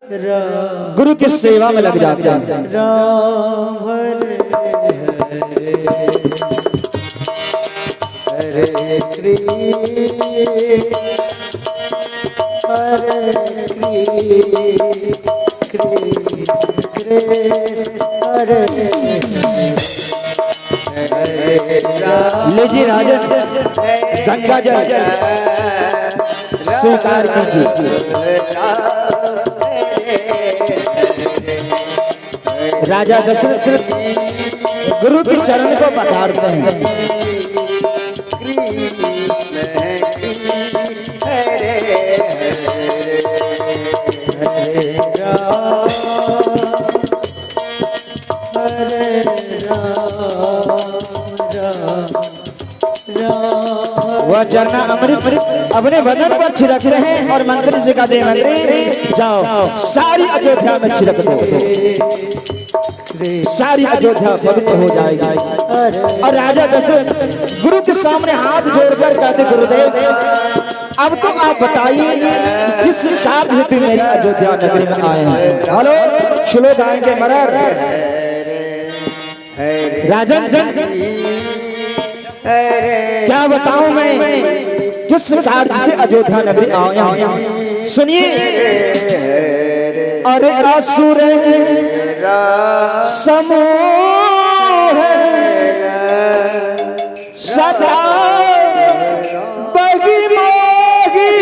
गुरु की सेवा में लग जाते हैं। राम हरे हरे लीजिए राजन, गंगा जल स्वीकार कीजिए। राजा दशरथ गुरु के चरण को पधारते हैं। वह चरना अमृत अपने बदन पर छिड़क रहे हैं और मंत्री से कहते हैं, मंत्री जाओ सारी अयोध्या में छिड़क दो, सारी अयोध्या पवित्र हो जाएगी। और राजा दशरथ गुरु के सामने हाथ जोड़कर कहते, गुरुदेव अब तो आप बताइए किस कार्य हेतु मेरी अयोध्या नगरी में आए हैं। हेलो श्लोक आएंगे मरर राजन, क्या बताऊं मैं किस कार्य से अयोध्या नगरी आया हूं। सुनिए, अरे असुर समूह सदा बगी मोगी,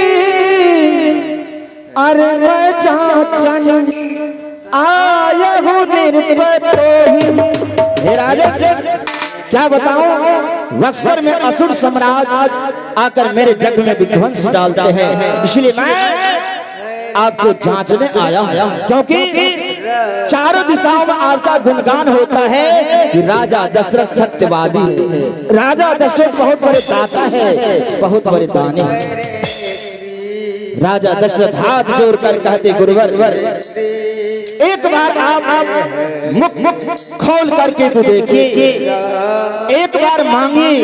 अरे मैं चाचन आया हूं निर्पतोही। हे राजा क्या बताऊं, बक्सर में असुर सम्राट आकर मेरे जग में विध्वंस डालते हैं, इसलिए मैं आपको जांचने आया हूं, क्योंकि चारों दिशाओं में आपका गुणगान होता है कि राजा दशरथ सत्यवादी है। राजा दशरथ बहुत बड़े दाता है, बहुत बड़े दानी है। राजा दशरथ हाथ जोड़कर कहते, गुरुवर एक बार आप मुख खोल करके तो देखिए, एक बार मांगिए,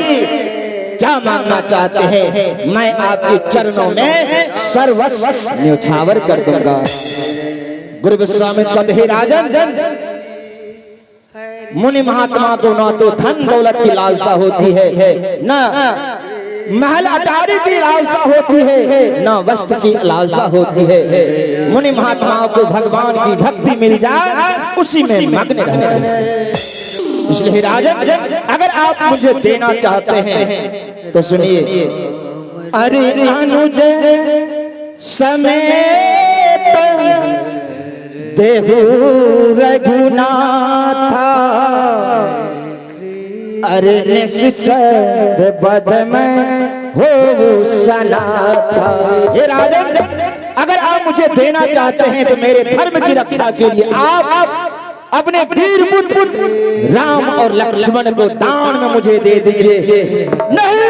क्या मांगना चाहते हैं, मैं आपके चरणों में सर्वस्व न्यौछावर कर दूंगा। गुरु विश्वामित्र कहते, हे राजन, मुनि महात्मा को ना तो धन दौलत की लालसा होती है, ना महल अटारी की लालसा होती है, ना वस्त्र की लालसा होती है। मुनि महात्माओं को भगवान की भक्ति मिल जाए उसी में मग्न रहते हैं। इसलिए राजन अगर आप मुझे देना चाहते हैं तो सुनिए, अरे अनुज समेत देहु रघुनाथा, अरे निश्चर बद में हो सनाथा। हे राजन अगर आप मुझे देना चाहते हैं तो मेरे धर्म की रक्षा के लिए आप अपने वीर पुत्र राम और लक्ष्मण को दान में मुझे दे दीजिए। नहीं,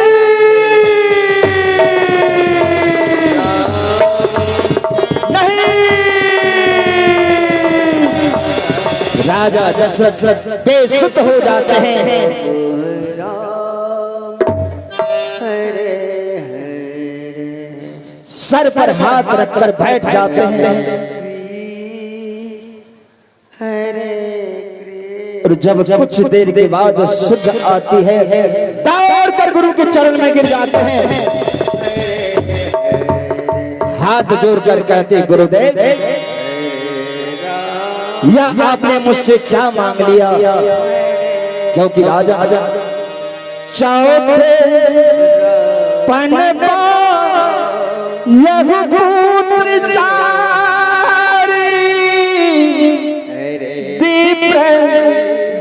राजा दशरथ बेसुध हो जाते हैं। सर पर हाथ रखकर बैठ जाते हैं और जब कुछ देर के बाद सुध आती है, दौड़ कर गुरु के चरण में गिर जाते हैं। हाथ जोड़कर कहते, गुरुदेव यह आपने मुझसे क्या मांग लिया, क्योंकि राजा चौथे पन यह पुत्र चारी, दीप्र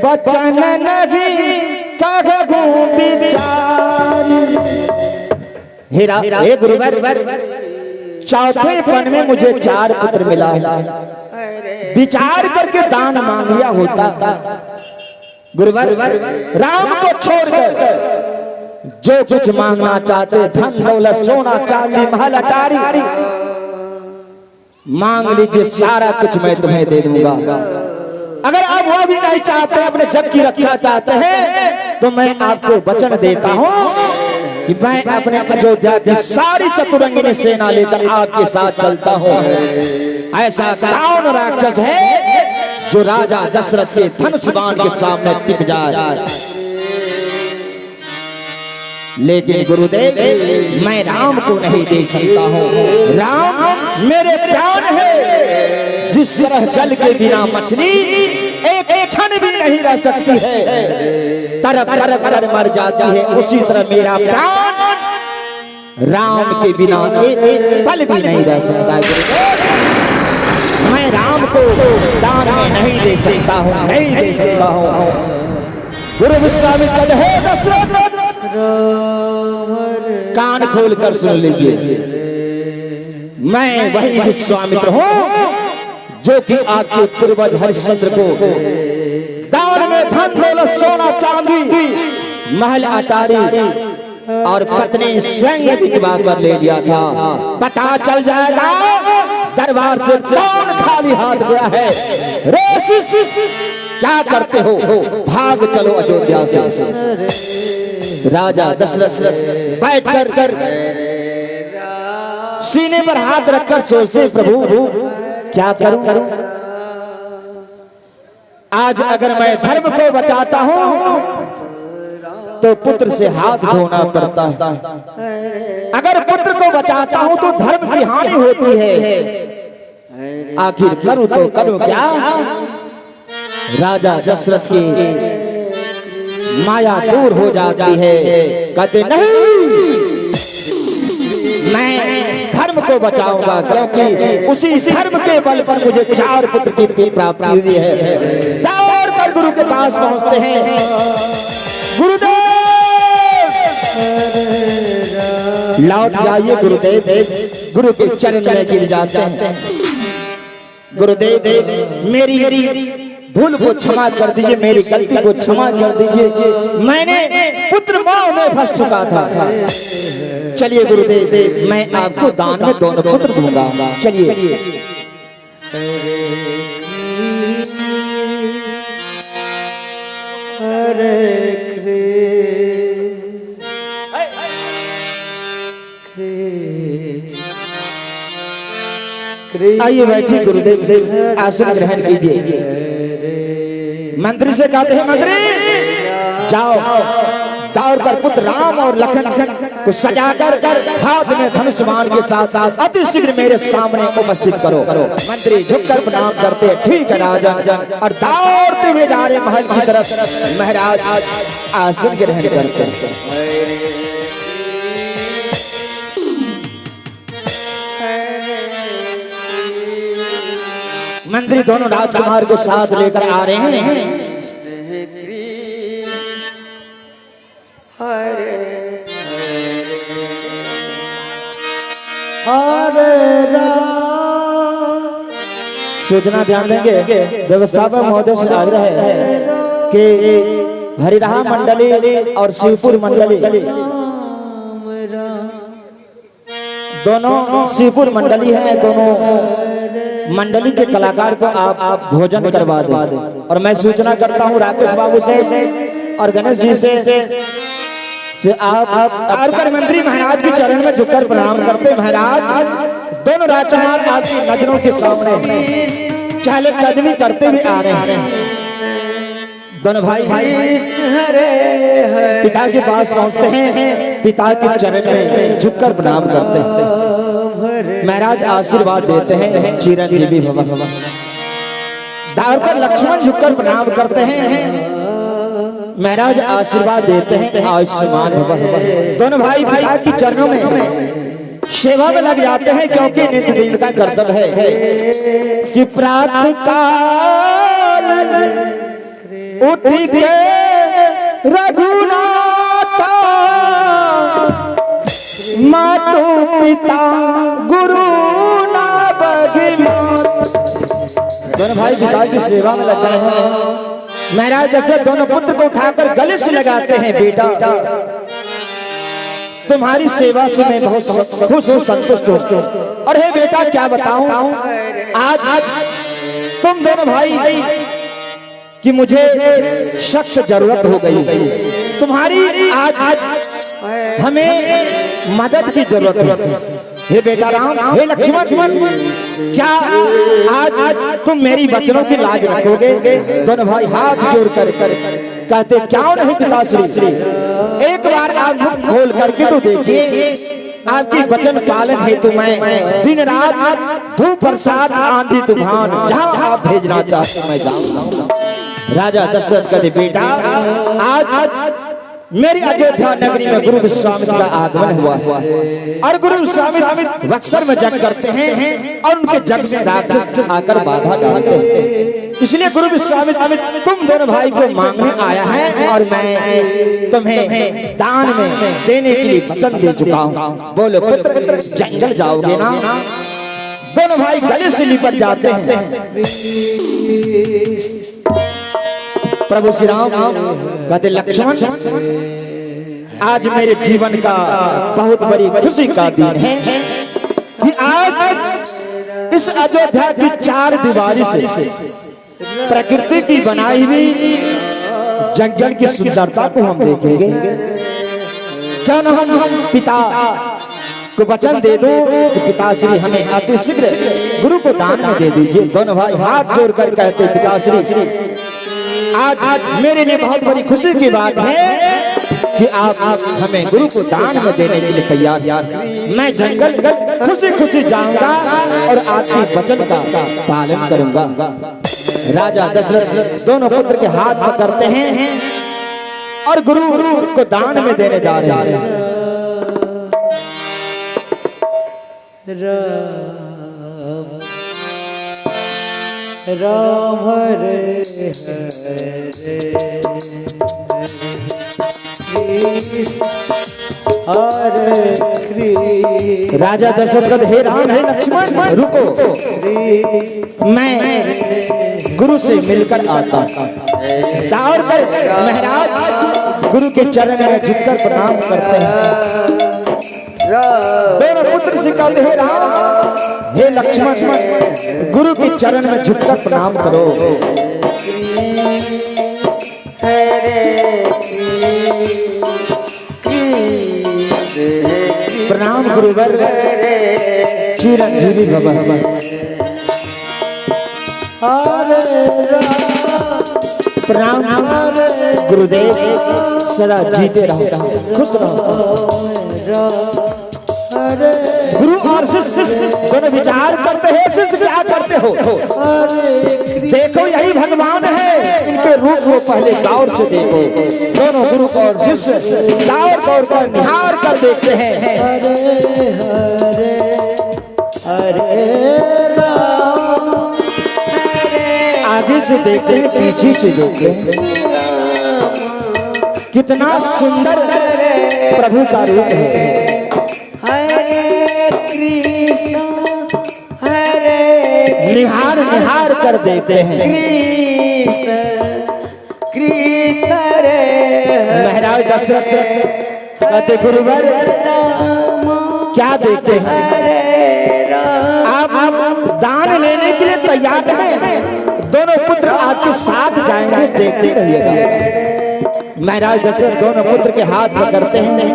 बचन नहीं कहूं विचारी। हे गुरुवर, चौथे पन में मुझे 4 पुत्र मिला है, विचार करके दान मांग लिया होता। गुरुवर राम को छोड़कर जो कुछ मांगना चाहते, धन दौलत सोना चांदी महल अटारी, मांग लीजिए, सारा कुछ मैं तुम्हें दे दूंगा। अगर आप वो भी नहीं चाहते, अपने जग की रक्षा चाहते हैं, तो मैं आपको वचन देता हूं कि मैं अपने अयोध्या की सारी चतुरंगिनी सेना लेकर आपके साथ चलता हूं। ऐसा कौन राक्षस है जो राजा दशरथ के धनुष बाण के सामने टिक जाए। लेकिन गुरुदेव मैं राम को नहीं दे सकता हूँ। राम मेरे प्राण है। जिस तरह जल के बिना मछली एक क्षण भी नहीं रह सकती है, तरफ तरफ कर मर जाती है, उसी तरह मेरा प्राण राम के बिना एक पल भी नहीं रह सकता है। गुरुदेव मैं राम को दान में नहीं दे सकता हूँ, नहीं दे सकता हूँ। गुरु विश्वामित्र कहते हैं दशरथ कान खोल कर सुन लीजिए, मैं वही विश्वामित्र हूँ जो कि आपके पूर्वज हरिश्चंद्र को दान में धन दौलत सोना चांदी महल अटारी और पत्नी स्वयं बिकवा कर ले लिया था। पता चल जाएगा दरबार से कौन खाली हाथ गया है। रेसिस क्या करते हो, भाग चलो अयोध्या से। राजा दशरथ बैठकर सीने पर हाथ रखकर सोचते प्रभु क्या करूं। आज अगर मैं धर्म को बचाता हूं तो पुत्र से हाथ धोना पड़ता है, अगर पुत्र को बचाता हूं तो धर्म की हानि होती है। आखिर करूं तो करूं क्या। राजा दशरथ की माया दूर हो जाती है, कहते नहीं मैं धर्म को बचाऊंगा, क्योंकि उसी धर्म के बल पर मुझे 4 पुत्र की प्राप्ति हुई है। दौड़ कर गुरु के पास पहुंचते हैं। गुरुदेव लौट जाइए। गुरुदेव गुरु के चरण में गिर जाते हैं। गुरुदेव मेरी भूल को क्षमा कर दीजिए, मेरी गलती को क्षमा कर दीजिए, मैंने पुत्र मोह में फंस चुका था। चलिए गुरुदेव मैं आपको दान में 2 पुत्र दूंगा। चलिए आइए बैठिए। गुरुदेव आसन ग्रहण कीजिए। मंत्री से कहते हैं मंत्री जाओ दौड़ कर पुत्र राम और लखन को सजाकर हाथ में धनुष बाण के साथ अति शीघ्र मेरे सामने उपस्थित करो। मंत्री झुककर प्रणाम करते हैं ठीक है राजन, और दौड़ते हुए जा रहे महल की तरफ। महाराज आसन ग्रहण करते हैं। मंत्री दोनों राजकुमार को साथ लेकर आ रहे हैं। हरे हरे राम। सूचना ध्यान देंगे, व्यवस्थापक महोदय से आग्रह है कि हरिराह मंडली और शिवपुर मंडली दोनों, शिवपुर मंडली है, दोनों मंडली के कलाकार को आप भोजन करवा दें। और मैं सूचना करता हूं राकेश बाबू से और गणेश जी से आप आकर मंत्री महाराज के चरण में झुककर प्रणाम करते। महाराज दोनों राजकुमार आपकी नजरों के सामने चहलकदमी करते हुए आ रहे हैं। दोनों भाई पिता के पास पहुंचते हैं, पिता के चरण में झुककर प्रणाम करते हैं। महाराज आशीर्वाद देते हैं चिरंजीवी भव। दाऊदकर लक्ष्मण झुककर प्रणाम करते हैं। महाराज आशीर्वाद देते हैं आयुष्मान भव। दोनों भाई पिता की चरणों में सेवा में लग जाते हैं, क्योंकि नित्य दिन का कर्तव्य है कि प्रातः काल उठ के रघुनाथ मातु पिता गुरु ना बघिमात। दोनों भाई पिता की सेवा में लग गए हैं। महाराज दशरथ दोनों पुत्र को उठाकर गले से लगाते हैं। बेटा तुम्हारी सेवा से मैं बहुत खुश हूँ, संतुष्ट हूँ। और हे बेटा क्या बताऊं, आज तुम दोनों भाई कि मुझे सख्त जरूरत हो गई। तुम्हारी आज हमें मदद की जरूरत है। हे बेटा राम, हे लक्ष्मण, क्या आज तुम मेरी वचनों की लाज रखोगे? दोनों भाई हाथ जोड़ कर कहते क्यों नहीं पिताश्री, एक बार आप मुख खोल करके तो देखिए, आपकी वचन पालन हेतु मैं दिन रात धूप बरसात आंधी तूफान जहाँ आप भेजना चाहते मैं जाऊंगा। राजा दशरथ कहते बेटा आज मेरी अयोध्या नगरी में गुरु विश्वामित्र का आगमन हुआ है और गुरु विश्वामित्र बक्सर में जग करते हैं और उनके जग में राक्षस आकर बाधा डालते हैं। इसलिए गुरु विश्वामित्र तुम दोनों भाई को मांगने आया है और मैं तुम्हें दान में देने के लिए वचन दे चुका हूँ। बोलो पुत्र जंगल जाओगे ना? दोनों भाई गले से लिपट जाते हैं। प्रभु श्री राम कहते लक्ष्मण आज मेरे जीवन का बहुत बड़ी खुशी का दिन है कि आज इस अयोध्या की चार दीवारी से प्रकृति की बनाई हुई जंगल की सुंदरता को हम देखेंगे। क्या न हम पिता को वचन दे दो कि पिताश्री हमें अति शीघ्र गुरु को दान में दे दीजिए। दोनों भाई हाथ जोड़कर कहते पिताश्री आज मेरे लिए बहुत बड़ी खुशी की बात है कि आप हमें गुरु को दान में देने के लिए तैयार। मैं जंगल खुशी खुशी जाऊंगा और आपकी वचन का पालन करूंगा। राजा दशरथ दोनों पुत्र के हाथ पकड़ते हैं और गुरु को दान में देने जा रहे हैं। राम हरे हरे कृष्ण। राजा दशरथ हे राम हे लक्ष्मण रुको, मैं गुरु से मिलकर आता। दौड़ कर महाराज गुरु के चरण में झुककर प्रणाम करते हैं। दोनों पुत्र से कहते हे राम हे लक्ष्मण गुरु के चरण में झुककर प्रणाम करो। प्रणाम गुरुवर चिरंजीवी भव। प्रणाम गुरुदेव सदा जीते रहो खुश रहो। गुरु और शिष्य दोनों विचार करते हैं शिष्य क्या करते हो? देखो यही भगवान है, इनके रूप को पहले गौर से देखो। दोनों गुरु और शिष्य गौर कर निहार कर देखते हैं। आगे से देखते हैं पीछे से देखते हैं, कितना सुंदर प्रभु का रूप है। निहार निहार कर देखते हैं। महाराज दशरथ कहते गुरुवर क्या देखते हैं? आप दान लेने के लिए तैयार हैं? दोनों पुत्र आपके साथ जाएंगे, देखते रहिएगा। महाराज दशरथ दोनों पुत्र के हाथ पकड़ते हैं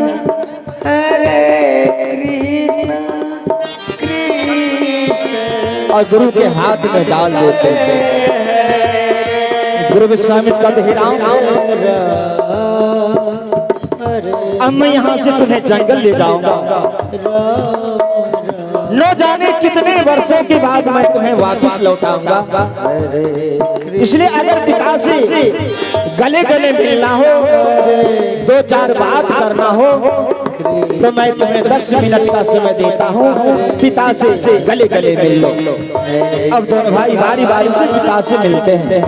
और गुरु के हाथ में डाल देते हैं। गुरु विश्वामित्र कहते हे राम अब मैं यहाँ से तुम्हें जंगल ले जाऊंगा। न जाने कितने वर्षों के बाद मैं तुम्हें वापस लौटाऊंगा। इसलिए अगर पिता से गले गले मिलना हो, दो चार बात करना हो तो मैं तुम्हें 10 मिनट का समय देता हूँ। पिता से गले गले मिल लो। अब दोनों भाई बारी बारी से पिता से मिलते हैं।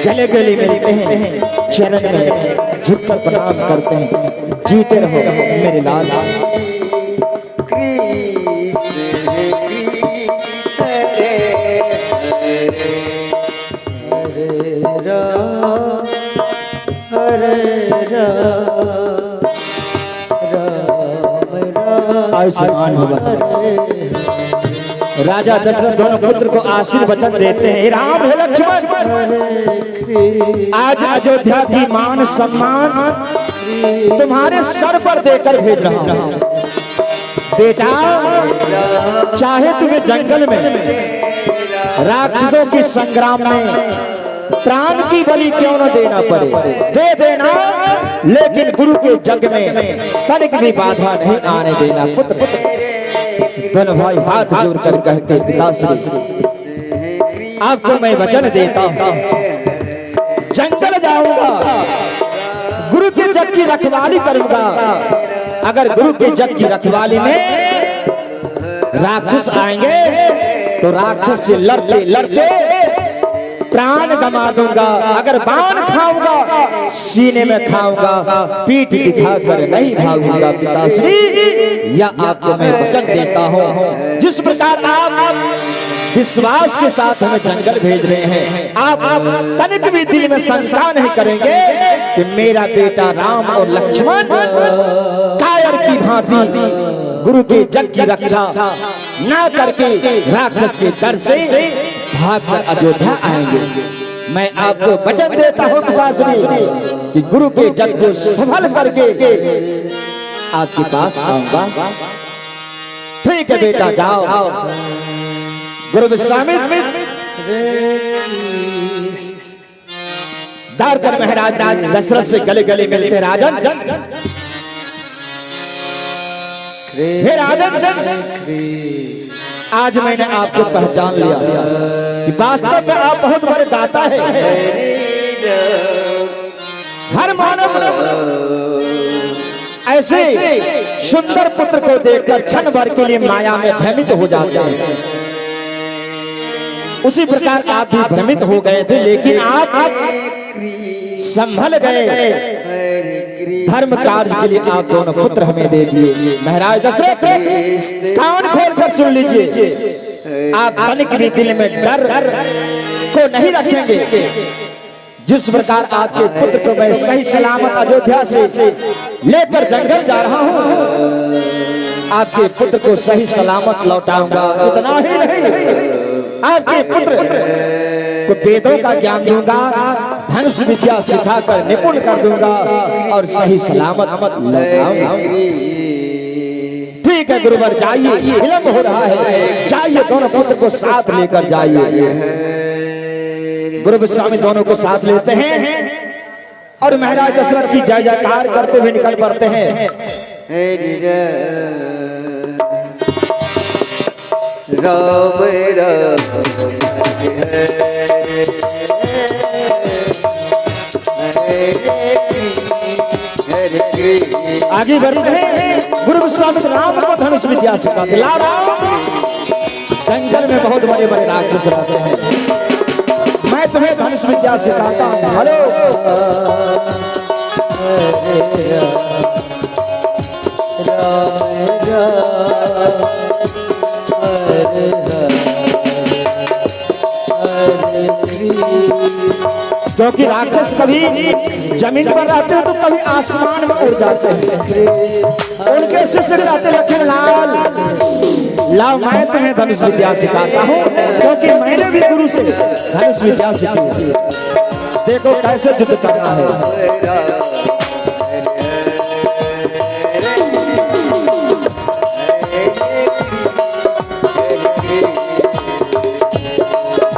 गले गले मिलते हैं, चरण में झुककर प्रणाम करते हैं। जीते रहो मेरे लाल। आयुष्मान भव। राजा दशरथ दोनों पुत्र को आशीर्वचन देते हैं। हे राम हे लक्ष्मण, आज अयोध्या की मान सम्मान तुम्हारे सर पर देकर भेज रहा हूं। बेटा, चाहे तुम्हें जंगल में राक्षसों की संग्राम में प्राण की बलि क्यों न देना पड़े, दे देना, लेकिन गुरु के जग में तनिक भी बाधा नहीं आने देना। पुत्र दोनों भाई हाथ जोड़कर कहते, पिताश्री आपको मैं वचन देता हूं, जंगल जाऊंगा, गुरु के जग की रखवाली करूंगा। अगर गुरु के जग की रखवाली में राक्षस आएंगे तो राक्षस से लड़ते लड़ते प्राण गमा दूंगा। अगर बाण खाऊंगा सीने में खाऊंगा, पीठ दिखाकर नहीं भागूंगा। पिताश्री, या आपको मैं वचन देता हूं, जिस प्रकार आप विश्वास के साथ हमें जंगल भेज रहे हैं, आप तनिक भी दिल में शंका नहीं करेंगे कि मेरा बेटा राम और लक्ष्मण कायर की भांति गुरु के जग की रक्षा ना करके राक्षस के डर से भागकर अयोध्या आएंगे। मैं आपको वचन देता हूं पिताश्री कि गुरु के जग को सफल करके आपके पास आऊंगा। ठीक है बेटा, जाओ। गुरु विश्वामित्र दारकर महाराज दशरथ से गले गले मिलते, राजन हे राजन, आज मैंने आपको पहचान लिया कि वास्तव में आप बहुत बड़े दाता है। हर मानव ऐसे सुंदर पुत्र को देखकर क्षण भर के लिए माया में भ्रमित हो जाते हैं। उसी प्रकार आप भी भ्रमित हो गए थे, लेकिन आप संभल गए। धर्म कार्य के लिए आप दोनों पुत्र हमें दे दिए। महाराज दशरथ, कान खोलकर सुन लीजिए, आप तनिक भी दिल में डर को नहीं रखेंगे। जिस प्रकार आपके पुत्र को मैं सही सलामत अयोध्या से लेकर जंगल जा रहा हूं, आपके पुत्र को सही सलामत लौटाऊंगा। इतना ही नहीं, आपके पुत्र को वेदों का ज्ञान दूंगा, धनुष विद्या सिखाकर निपुण कर दूंगा और सही सलामत लौटाऊंगा। ठीक है गुरुवर, जाइए, विलंब हो रहा है, जाइए, दोनों पुत्र को साथ लेकर जाइए। गुरु विश्वामित्र दोनों को साथ लेते हैं और महाराज दशरथ की जय जयकार करते हुए निकल पड़ते हैं। राम राम आगे बढ़ते हैं। गुरु विश्वामित्र राम को धनुष विद्या सिखाते। जंगल में बहुत बड़े बड़े राक्षस रहते हैं, मैं तुम्हें धनुष विद्या सिखाता हूँ। हेलो, क्योंकि राक्षस कभी जमीन पर रहते हैं तो कभी आसमान में उड़ जाते हैं। उनके शिष्य कहते, लखन लाल, लाओ, मैं तुम्हें धनुष विद्या सिखाता हूँ, क्योंकि मैंने भी गुरु से धनुष विद्या सीखी। देखो कैसे युद्ध करना है।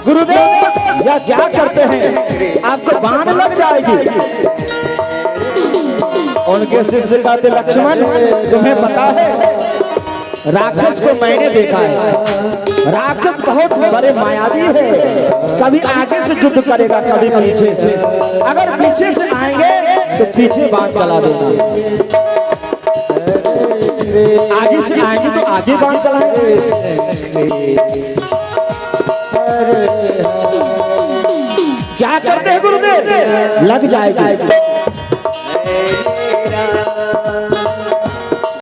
गुरुदेव या क्या करते हैं, आपको बाण लग जाएगी। उनके शिष्य कहते, लक्ष्मण, तुम्हें पता है राक्षस को मैंने देखा है, राक्षस बहुत बड़े मायावी है, कभी आगे से युद्ध करेगा, कभी पीछे से। अगर पीछे से आएंगे तो पीछे बाण चला देना, आगे से आएंगे तो आगे बाण चलाएंगे। क्या करते हैं गुरुदेव? लग जाएगी।